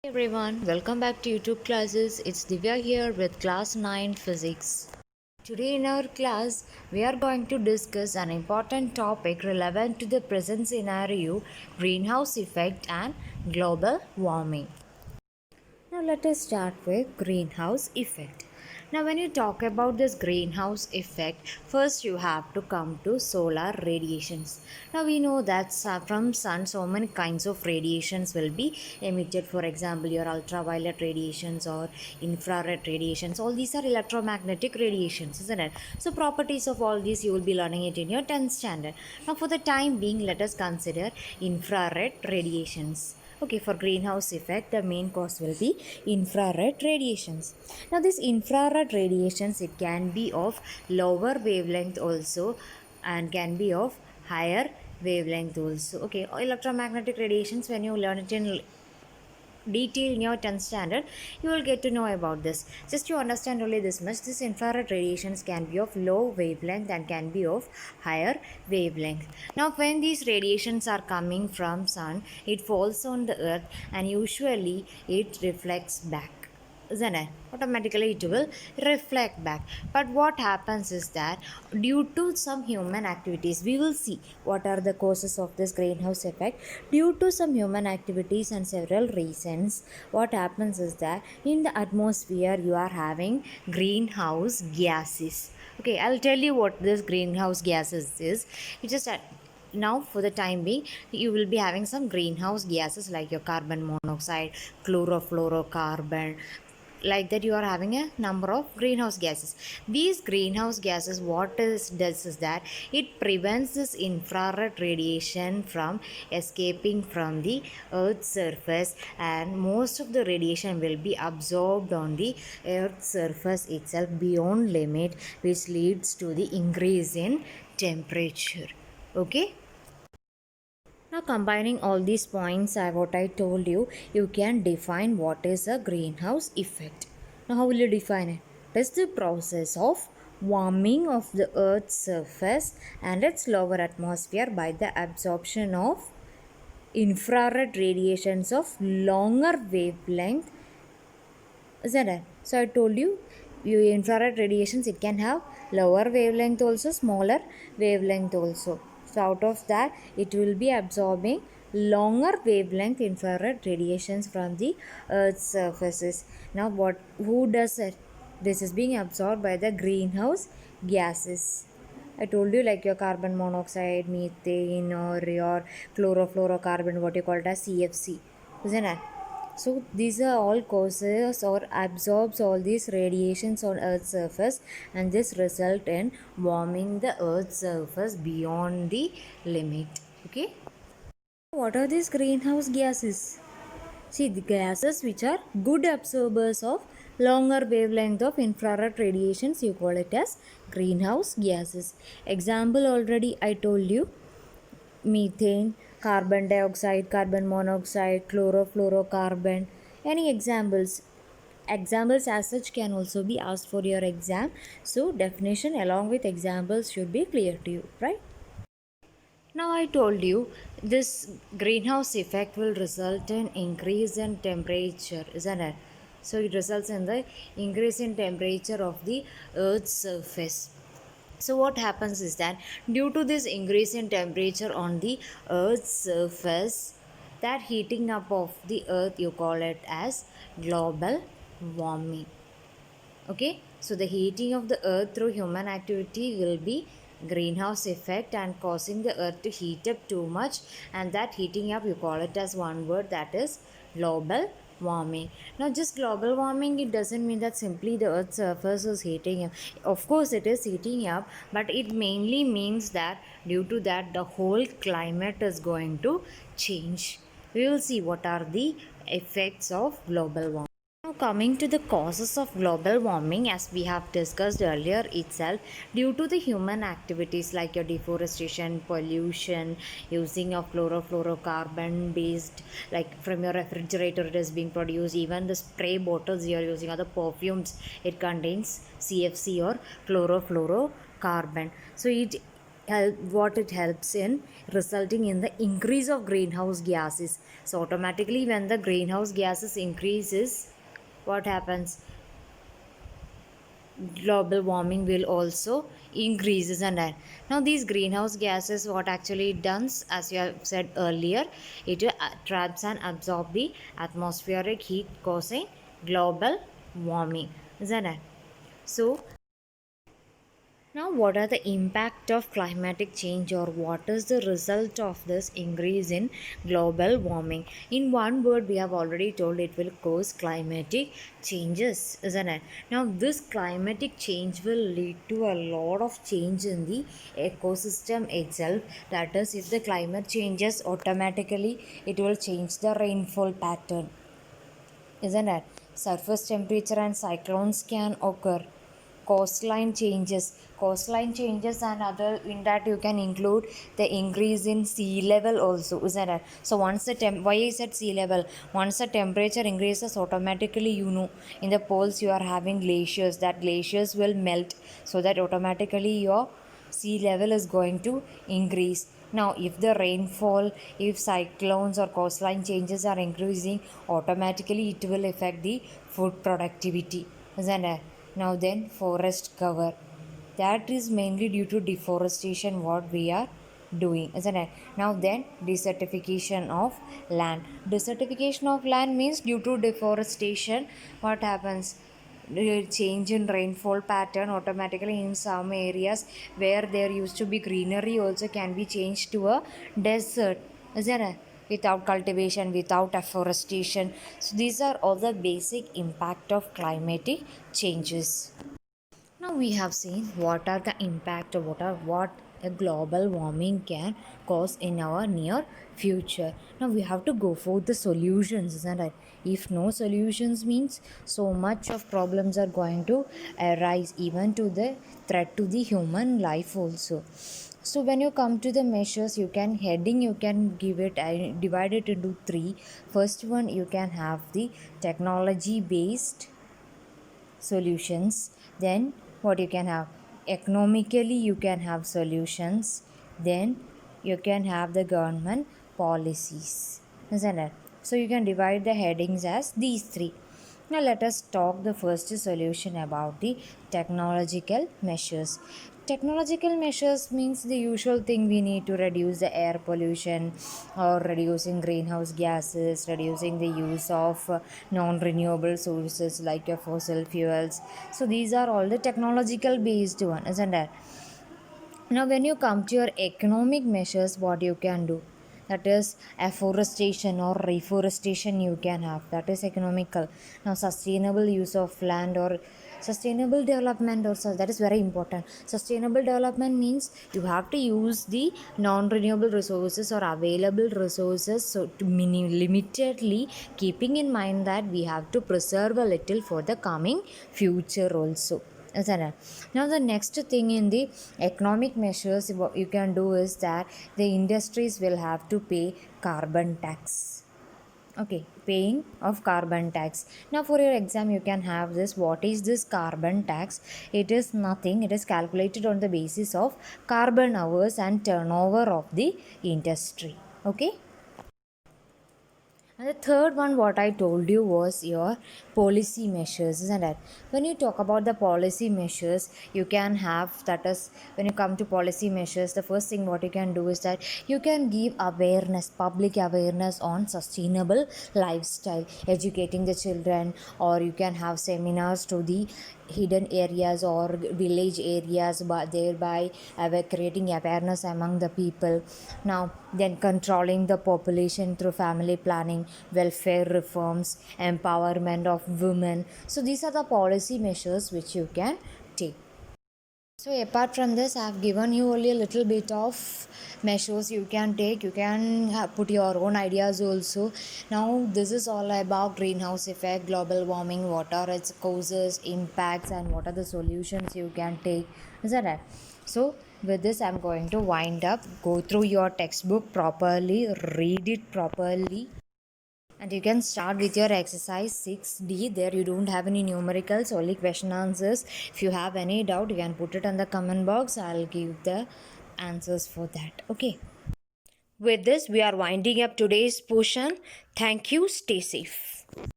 Hey everyone, welcome back to YouTube classes. It's Divya here with class 9 physics. Today in our class, we are going to discuss an important topic relevant to the present scenario, greenhouse effect and global warming. Now let us start with greenhouse effect. Now when you talk about this greenhouse effect, first you have to come to solar radiations. Now we know that from sun so many kinds of radiations will be emitted. For example, your ultraviolet radiations or infrared radiations. All these are electromagnetic radiations, isn't it? So properties of all these you will be learning it in your 10th standard. Now for the time being, let us consider infrared radiations. Okay, for greenhouse effect, the main cause will be infrared radiations. Now, this infrared radiations, it can be of lower wavelength also and can be of higher wavelength also. Okay, electromagnetic radiations, when you learn it in detail in your 10th standard, you will get to know about this. Just to understand only this much, this infrared radiations can be of low wavelength and can be of higher wavelength. Now when these radiations are coming from sun, it falls on the earth and usually it reflects back, isn't it? Automatically it will reflect back. But what happens is that due to some human activities, we will see what are the causes of this greenhouse effect. Due to some human activities and several reasons, what happens is that in the atmosphere you are having greenhouse gases. Okay, I'll tell you what this greenhouse gases is. You just now for the time being you will be having some greenhouse gases like your carbon monoxide, chlorofluorocarbon, like that you are having a number of greenhouse gases. These greenhouse gases, what is does is that it prevents this infrared radiation from escaping from the earth's surface, and most of the radiation will be absorbed on the earth's surface itself beyond limit, which leads to the increase in temperature. Okay, now combining all these points, what I told you, you can define what is a greenhouse effect. Now how will you define it? It is the process of warming of the earth's surface and its lower atmosphere by the absorption of infrared radiations of longer wavelength, isn't it? So I told you, infrared radiations, it can have lower wavelength also, smaller wavelength also. So out of that, it will be absorbing longer wavelength infrared radiations from the earth's surfaces. Now who does it? This is being absorbed by the greenhouse gases. I told you, like your carbon monoxide, methane, or your chlorofluorocarbon, what you call it as CFC, isn't it? So these are all causes or absorbs all these radiations on Earth's surface, and this result in warming the Earth's surface beyond the limit. Okay. What are these greenhouse gases? See, the gases which are good absorbers of longer wavelength of infrared radiations, you call it as greenhouse gases. Example already I told you, methane, carbon dioxide, carbon monoxide, chlorofluorocarbon. Any examples? Examples as such can also be asked for your exam. So definition along with examples should be clear to you, right? Now I told you this greenhouse effect will result in increase in temperature, isn't it? So it results in the increase in temperature of the earth's surface. So what happens is that due to this increase in temperature on the earth's surface, that heating up of the earth, you call it as global warming. Okay, so the heating of the earth through human activity will be greenhouse effect and causing the earth to heat up too much, and that heating up, you call it as one word, that is global warming. Now just global warming, it doesn't mean that simply the earth's surface is heating up. Of course it is heating up, but it mainly means that due to that the whole climate is going to change. We will see what are the effects of global warming. Now coming to the causes of global warming, as we have discussed earlier itself, due to the human activities like your deforestation, pollution, using of chlorofluorocarbon based, like from your refrigerator it is being produced, even the spray bottles you are using or the perfumes, it contains CFC or chlorofluorocarbon. So it what it helps in resulting in the increase of greenhouse gases. So automatically when the greenhouse gases increases, what happens? Global warming will also increases. And now these greenhouse gases, what actually it does, as you have said earlier, it traps and absorb the atmospheric heat, causing global warming, isn't it? So now, what are the impact of climatic change, or what is the result of this increase in global warming? In one word, we have already told it will cause climatic changes, isn't it? Now, this climatic change will lead to a lot of change in the ecosystem itself. That is, if the climate changes, automatically it will change the rainfall pattern, isn't it? Surface temperature and cyclones can occur. Coastline changes, and other in that you can include the increase in sea level also, isn't it? So once the why I said sea level, once the temperature increases, automatically in the poles you are having glaciers. That glaciers will melt, so that automatically your sea level is going to increase. Now, if the rainfall, if cyclones or coastline changes are increasing, automatically it will affect the food productivity, isn't it? Now, then, forest cover. That is mainly due to deforestation, what we are doing, isn't it? Now, then, desertification of land. Desertification of land means due to deforestation, what happens? Change in rainfall pattern, automatically in some areas where there used to be greenery also can be changed to a desert, isn't it? Without cultivation, without afforestation. So these are all the basic impact of climatic changes. Now we have seen what are the impact, or what a global warming can cause in our near future. Now we have to go for the solutions, isn't it? If no solutions means so much of problems are going to arise, even to the threat to the human life also. So when you come to the measures, you can give it, divide it into three. First one, you can have the technology based solutions. Then what you can have, economically you can have solutions. Then you can have the government policies, isn't it? So you can divide the headings as these three. Now let us talk the first solution about the technological measures. Technological measures means the usual thing we need to reduce the air pollution, or reducing greenhouse gases, reducing the use of non-renewable sources like fossil fuels. So these are all the technological based one, isn't it? Now, when you come to your economic measures, what you can do? That is afforestation or reforestation you can have. That is economical. Now, sustainable use of land or sustainable development also, that is very important. Sustainable development means you have to use the non-renewable resources or available resources, so to limitedly, keeping in mind that we have to preserve a little for the coming future also, isn't it? Now the next thing in the economic measures what you can do is that the industries will have to pay carbon tax. Okay, paying of carbon tax. Now for your exam you can have this, what is this carbon tax? It is nothing, it is calculated on the basis of carbon hours and turnover of the industry. Okay. And the third one, what I told you, was your policy measures, isn't it? When you talk about the policy measures, you can have, that is, when you come to policy measures, the first thing what you can do is that you can give awareness, public awareness on sustainable lifestyle, educating the children, or you can have seminars to the hidden areas or village areas, but thereby creating awareness among the people. Now then, controlling the population through family planning, welfare reforms, empowerment of women. So these are the policy measures which you can take. So apart from this, I have given you only a little bit of measures you can take. You can put your own ideas also. Now this is all about greenhouse effect, global warming, what are its causes, impacts, and what are the solutions you can take. Is that right? So with this, I'm going to wind up. Go through your textbook properly, read it properly. And you can start with your exercise 6D. There you don't have any numericals, only question answers. If you have any doubt, you can put it in the comment box. I'll give the answers for that. Okay. With this, we are winding up today's portion. Thank you. Stay safe.